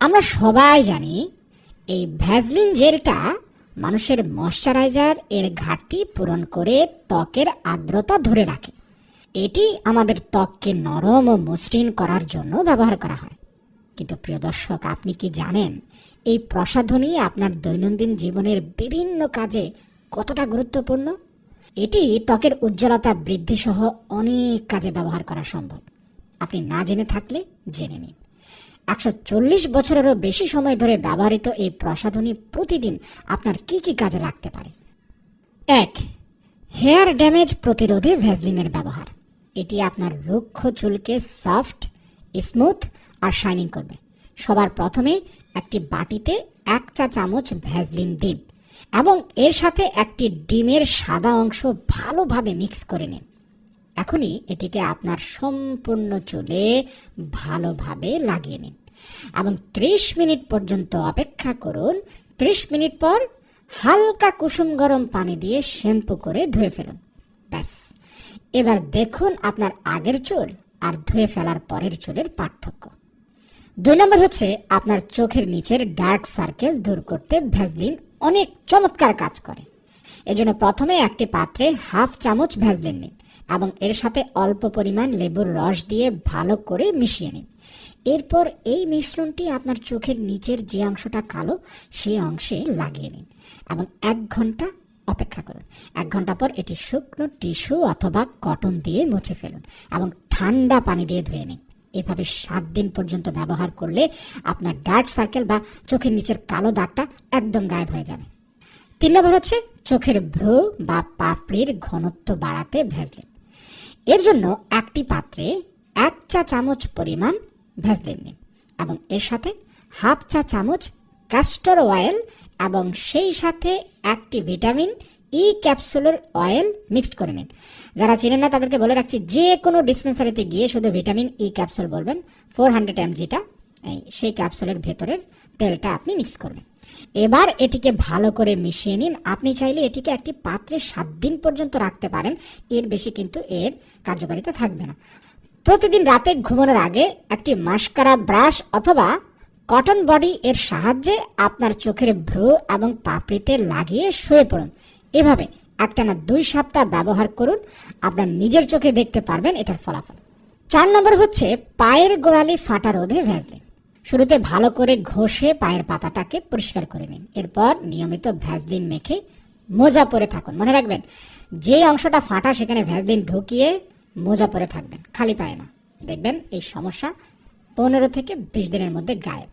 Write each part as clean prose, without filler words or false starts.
আমরা সবাই জানি এই ভ্যাসলিন জেলটা মানুষের ময়শ্চারাইজার এর ঘাটতি পূরণ করে ত্বকের আর্দ্রতা ধরে রাখে। এটি আমাদের ত্বককে নরম ও মসৃণ করার জন্য ব্যবহার করা হয়। কিন্তু প্রিয় দর্শক, আপনি কি জানেন এই প্রসাধনী আপনার দৈনন্দিন জীবনের বিভিন্ন কাজে কতটা গুরুত্বপূর্ণ? এটি ত্বকের উজ্জ্বলতা বৃদ্ধি সহ অনেক কাজে ব্যবহার করা সম্ভব। আপনি না জেনে থাকলে জেনে নিন। 140 বছরেরও বেশি সময় ধরে ব্যবহৃত এই প্রসাধনী প্রতিদিন আপনার কি কি কাজে লাগতে পারে। 1. হেয়ার ড্যামেজ প্রতিরোধে ভ্যাসলিনের ব্যবহার। এটি আপনার রুক্ষ চুলকে সফট, স্মুথ আর শাইনিং করবে। সবার প্রথমে একটি বাটিতে 1 চা চামচ ভ্যাসলিন দিন এবং এর সাথে একটি ডিমের সাদা অংশ ভালোভাবে মিক্স করে নিন। এখনই এটিকে আপনার সম্পূর্ণ চুলে ভালোভাবে লাগিয়ে নিন এবং 30 মিনিট পর্যন্ত অপেক্ষা করুন। 30 মিনিট পর হালকা কুসুম গরম পানি দিয়ে শ্যাম্পু করে ধুয়ে ফেলুন। ব্যাস, এবার দেখুন আপনার আগের চুল আর ধুয়ে ফেলার পরের চুলের পার্থক্য। 2 নম্বর হচ্ছে আপনার চোখের নিচের ডার্ক সার্কেল দূর করতে ভ্যাসলিন অনেক চমৎকার কাজ করে। এজন্য প্রথমে একটি পাত্রে 1/2 চামচ ভ্যাসলিন নিন এবং এর সাথে অল্প পরিমাণ লেবুর রস দিয়ে ভালো করে মিশিয়ে নিন। এরপর এই মিশ্রণটি আপনার চোখের নিচের যে অংশটা কালো সেই অংশে লাগিয়ে নিন এবং 1 ঘন্টা অপেক্ষা করুন। 1 ঘন্টা পর এটি শুকনো টিস্যু অথবা কটন দিয়ে মুছে ফেলুন এবং ঠান্ডা পানি দিয়ে ধুয়ে নিন। এভাবে 7 দিন পর্যন্ত ব্যবহার করলে আপনার ডার্ক সার্কেল বা চোখের নিচের কালো দাগটা একদম গায়েব হয়ে যাবে। 3 নম্বর হচ্ছে চোখের ভ্রু বা পাপড়ির ঘনত্ব বাড়াতে ভ্যাসলিন। এর জন্য একটি পাত্রে 1 চা চামচ পরিমাণ ভ্যাসলিন নিন এবং এর সাথে 1/2 চা চামচ ক্যাস্টর অয়েল এবং সেই সাথে একটি ভিটামিন ই ক্যাপসুলের অয়েল মিক্সড করে নিন। যারা চেনেন না তাদেরকে বলে রাখছি, যে কোনো ডিসপেন্সারিতে গিয়ে শুধু ভিটামিন ই ক্যাপসুল বলবেন, 400 mgটা সেই ক্যাপসুলের ভেতরের তেলটা আপনি মিক্স করবেন। এবার এটিকে ভালো করে মিশিয়ে নিন। আপনি চাইলে এটিকে একটি পাত্রে 7 দিন পর্যন্ত রাখতে পারেন, এর বেশি কিন্তু এর কার্যকারিতা থাকবে না। প্রতিদিন রাতে ঘুমানোর আগে একটি মাস্কারা ব্রাশ অথবা কটন বডি এর সাহায্যে আপনার চোখের ভ্রু এবং পাপড়িতে লাগিয়ে শুয়ে পড়ুন। এভাবে একটানা 2 সপ্তাহ ব্যবহার করুন, আপনার নিজের চোখে দেখতে পারবেন এটার ফলাফল। 4 নম্বর হচ্ছে পায়ের গোড়ালি ফাটা রোধে ভ্যাসলিন। শুরুতে ভালো করে ঘষে পায়ের পাতাটাকে পরিষ্কার করে নিন। এরপর নিয়মিত ভ্যাসলিন মেখে মোজা পরে থাকুন। মনে রাখবেন, যে অংশটা ফাটা সেখানে ভ্যাসলিন ঢুকিয়ে মোজা পরে থাকবেন, খালি পায়ে না। দেখবেন এই সমস্যা 15 থেকে 20 দিনের মধ্যে গায়েব।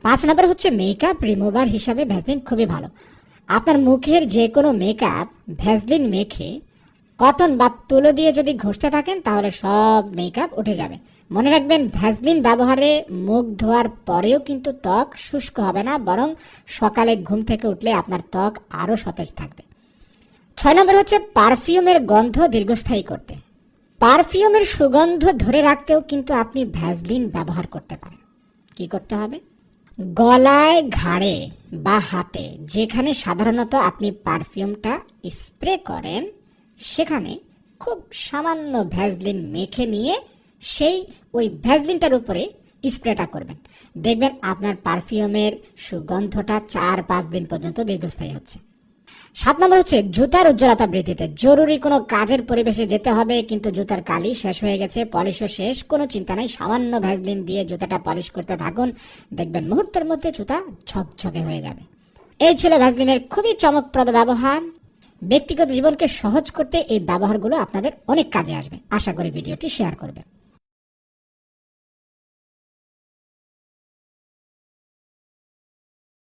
5 নম্বর হচ্ছে মেকআপ রিমুভার হিসাবে ভ্যাসলিন খুবই ভালো। আপনার মুখের যে কোনো মেকআপ ভ্যাসলিন মেখে কটন বা তুলো দিয়ে যদি ঘষতে থাকেন তাহলে সব মেকআপ উঠে যাবে। মনে রাখবেন, ভ্যাসলিন ব্যবহারে মুখ ধোয়ার পরেও কিন্তু ত্বক শুষ্ক হবে না, বরং সকালে ঘুম থেকে উঠলে আপনার ত্বক আরও সতেজ থাকবে। 6 নম্বর হচ্ছে পারফিউমের গন্ধ দীর্ঘস্থায়ী করতে। পারফিউমের সুগন্ধ ধরে রাখতেও কিন্তু আপনি ভ্যাসলিন ব্যবহার করতে পারেন। কি করতে হবে? গলায়, ঘাড়ে বা হাতে যেখানে সাধারণত আপনি পারফিউমটা স্প্রে করেন সেখানে খুব সামান্য ভ্যাসলিন মেখে নিয়ে ওই ভ্যাসলিনটার উপরে স্প্রেটা করবেন। দেখবেন আপনার পারফিউমের সুগন্ধটা 4-5 দিন পর্যন্ত দীর্ঘস্থায়ী হচ্ছে। 7 নম্বর হচ্ছে জুতার উজ্জ্বলতা বৃদ্ধিতে। জরুরি কোনো কাজের পরিবেশে যেতে হবে কিন্তু জুতার কালি শেষ হয়ে গেছে, পলিশও শেষ, কোনো চিন্তা নাই, সামান্য ভ্যাসলিন দিয়ে জুতাটা পলিশ করতে থাকুন। দেখবেন মুহূর্তের মধ্যে জুতা ঝকঝকে হয়ে যাবে। এই ছিল ভ্যাসলিনের খুবই চমকপ্রদ ব্যবহার। ব্যক্তিগত জীবনকে সহজ করতে এই ব্যবহারগুলো আপনাদের অনেক কাজে আসবে। আশা করি ভিডিওটি শেয়ার করবেন।